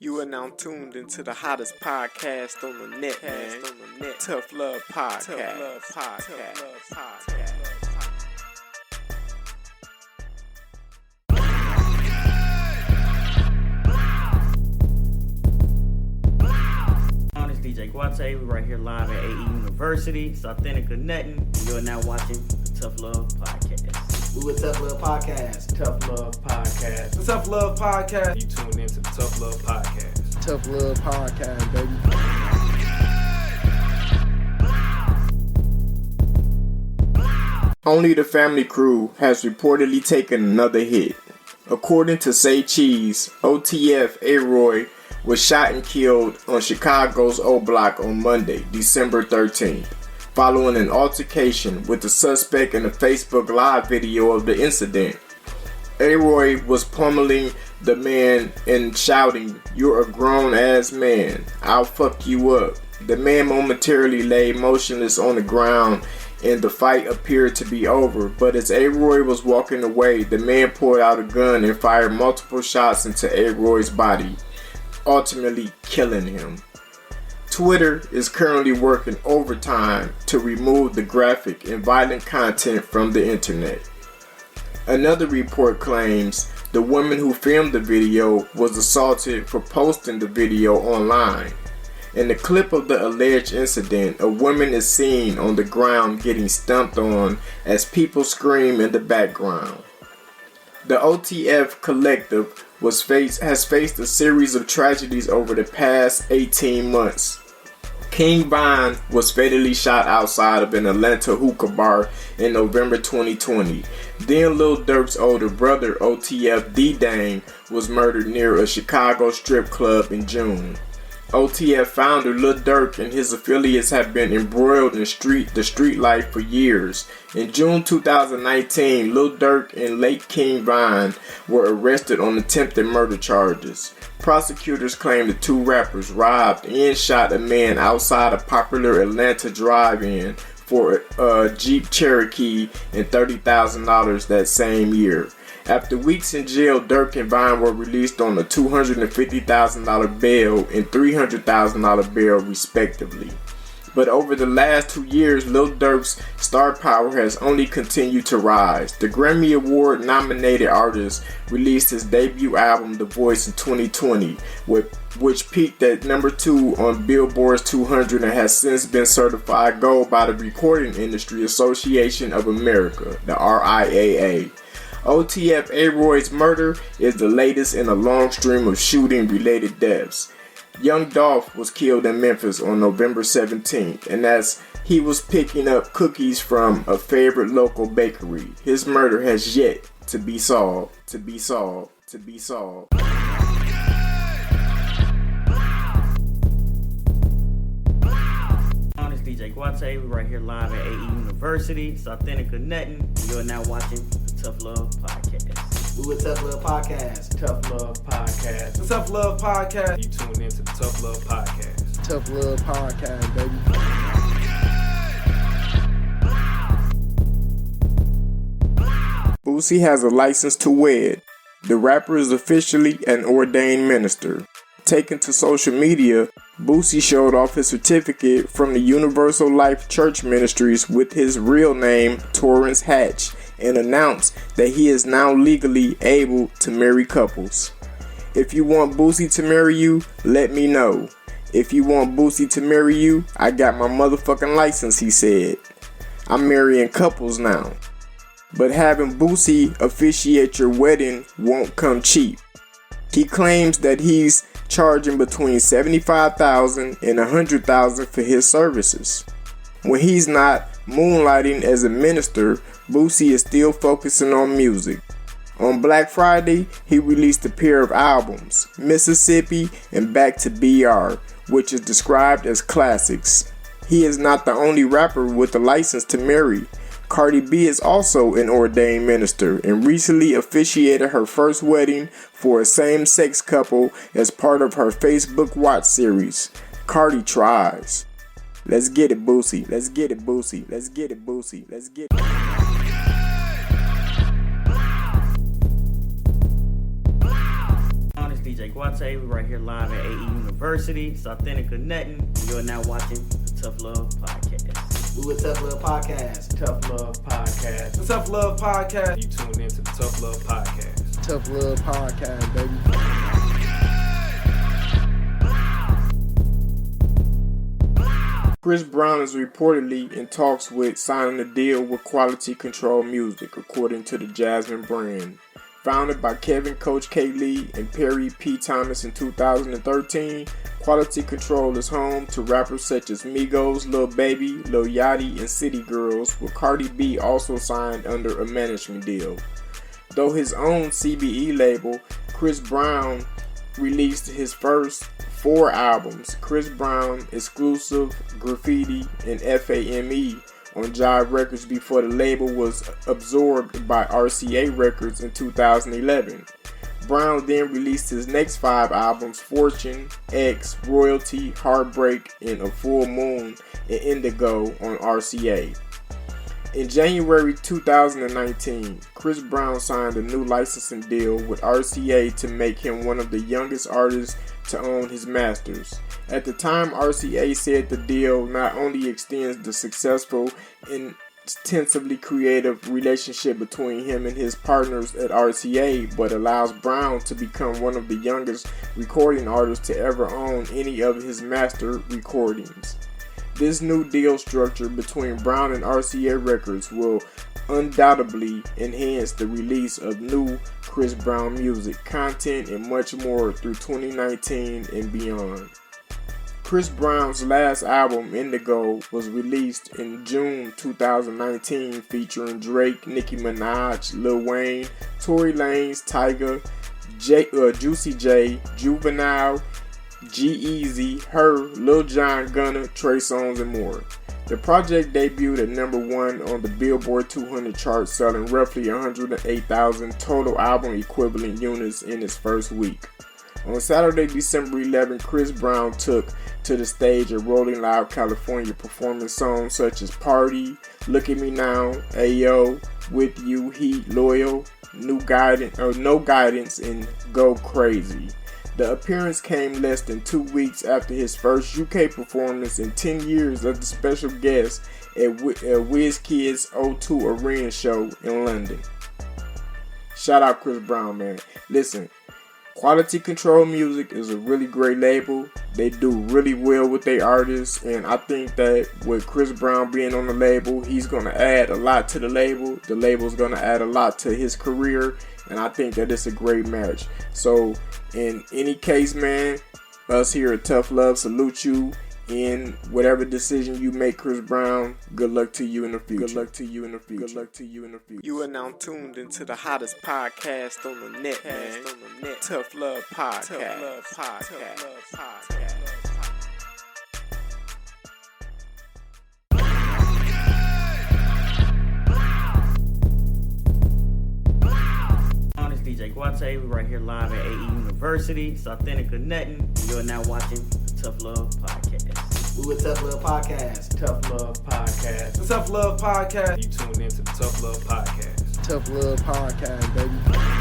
You are now tuned into the hottest podcast on the net, man. Tuff Love Podcast. It's DJ Guate. We're right here live at AE University. It's authentic or nothing. You are now watching the Tuff Love Podcast. We with Tuff Love Podcast. Tuff Love Podcast. The Tuff Love Podcast. You tuned into the Tuff Love Podcast. Tuff Love Podcast, baby. Only the Family Crew has reportedly taken another hit. According to Say Cheese, OTF ARoy was shot and killed on Chicago's OBlock on Monday, December 13th, following an altercation with the suspect in a Facebook Live video of the incident. ARoy was pummeling the man and shouting, "You're a grown-ass man. I'll fuck you up." The man momentarily lay motionless on the ground and the fight appeared to be over, but as ARoy was walking away, the man pulled out a gun and fired multiple shots into ARoy's body, ultimately killing him. Twitter is currently working overtime to remove the graphic and violent content from the internet. Another report claims the woman who filmed the video was assaulted for posting the video online. In the clip of the alleged incident, a woman is seen on the ground getting stomped on as people scream in the background. The OTF collective has faced a series of tragedies over the past 18 months. King Von was fatally shot outside of an Atlanta hookah bar in November 2020. Then Lil Durk's older brother, OTF D-Dang, was murdered near a Chicago strip club in June. OTF founder Lil Durk and his affiliates have been embroiled in the street life for years. In June 2019, Lil Durk and late King Von were arrested on attempted murder charges. Prosecutors claim the two rappers robbed and shot a man outside a popular Atlanta drive-in for a Jeep Cherokee and $30,000 that same year. After weeks in jail, Durk and Von were released on a $250,000 bail and $300,000 bail respectively. But over the last 2 years, Lil Durk's star power has only continued to rise. The Grammy Award nominated artist released his debut album, The Voice, in 2020, which peaked at number 2 on Billboard's 200 and has since been certified gold by the Recording Industry Association of America, the RIAA. OTF ARoy's murder is the latest in a long stream of shooting-related deaths. Young Dolph was killed in Memphis on November 17th, and as he was picking up cookies from a favorite local bakery, his murder has yet to be solved. It's DJ Guate. We're right here live at AE University. It's authentic or nothing. You are now watching the Tuff Love Podcast. We with Tuff Love Podcast. Tuff Love Podcast. The Tuff Love Podcast. You tuned into the Tuff Love Podcast. Tuff Love Podcast, baby. Boosie has a license to wed. The rapper is officially an ordained minister. Taken to social media, Boosie showed off his certificate from the Universal Life Church Ministries with his real name, Torrance Hatch, and announced that he is now legally able to marry couples. "If you want Boosie to marry you, let me know. If you want Boosie to marry you, I got my motherfucking license," he said. "I'm marrying couples now. But having Boosie officiate your wedding won't come cheap." He claims that he's charging between $75,000 and $100,000 for his services. When he's not moonlighting as a minister, Boosie is still focusing on music. On Black Friday, he released a pair of albums, Mississippi and Back to BR, which is described as classics. He is not the only rapper with a license to marry. Cardi B is also an ordained minister and recently officiated her first wedding for a same-sex couple as part of her Facebook Watch series. Cardi tries. Let's get it, Boosie. Let's get it, Boosie. Let's get it, Boosie. Let's get it. It's DJ Guate. We're right here live at AE University. It's authentic or nothing. You're now watching the Tough Love Podcast. We with Tough Love Podcast. Tough Love Podcast. The Tough Love Podcast. You tuned into the Tough Love Podcast. Tough Love Podcast, baby. Chris Brown is reportedly in talks with signing a deal with Quality Control Music, according to the Jasmine brand. Founded by Kevin Coach K. Lee and Perry P. Thomas in 2013, Quality Control is home to rappers such as Migos, Lil Baby, Lil Yachty, and City Girls, with Cardi B also signed under a management deal. Though his own CBE label, Chris Brown released his first 4 albums, Chris Brown, Exclusive, Graffiti, and FAME, on Jive Records before the label was absorbed by RCA Records in 2011. Brown then released his next 5 albums, Fortune, X, Royalty, Heartbreak, and A Full Moon, and Indigo on RCA. In January 2019, Chris Brown signed a new licensing deal with RCA to make him one of the youngest artists to own his masters. At the time, RCA said the deal not only extends the successful and intensively creative relationship between him and his partners at RCA, but allows Brown to become one of the youngest recording artists to ever own any of his master recordings. This new deal structure between Brown and RCA Records will undoubtedly enhance the release of new Chris Brown music, content, and much more through 2019 and beyond. Chris Brown's last album, Indigo, was released in June 2019, featuring Drake, Nicki Minaj, Lil Wayne, Tory Lanez, Tyga, Juicy J, Juvenile, G-Eazy, Her, Lil Jon, Gunna, Trey Songz, and more. The project debuted at number 1 on the Billboard 200 chart, selling roughly 108,000 total album equivalent units in its first week. On Saturday, December 11, Chris Brown took to the stage at Rolling Loud, California, performing songs such as Party, Look at Me Now, Ayo, With You, Heat, Loyal, No Guidance, and Go Crazy. The appearance came less than 2 weeks after his first UK performance in 10 years as the special guest at WizKid's O2 Arena show in London. Shout out Chris Brown, man. Listen, Quality Control Music is a really great label. They do really well with their artists, and I think that with Chris Brown being on the label, he's going to add a lot to the label. The label's going to add a lot to his career, and I think that it's a great match. So, in any case, man, us here at Tough Love salute you in whatever decision you make, Chris Brown. Good luck to you in the future. Good luck to you in the future. Good luck to you in the future. You are now tuned into the hottest podcast on the net, man. Tough Love Podcast. Tough Love Podcast. Tough Love Podcast. It's DJ Guate. We're right here live at AE University. It's authentic or nothing. You're now watching the Tough Love Podcast. We with Tough Love Podcast. Tough Love Podcast. The Tough Love Podcast. You tuned into the Tough Love Podcast. Tough Love Podcast, baby.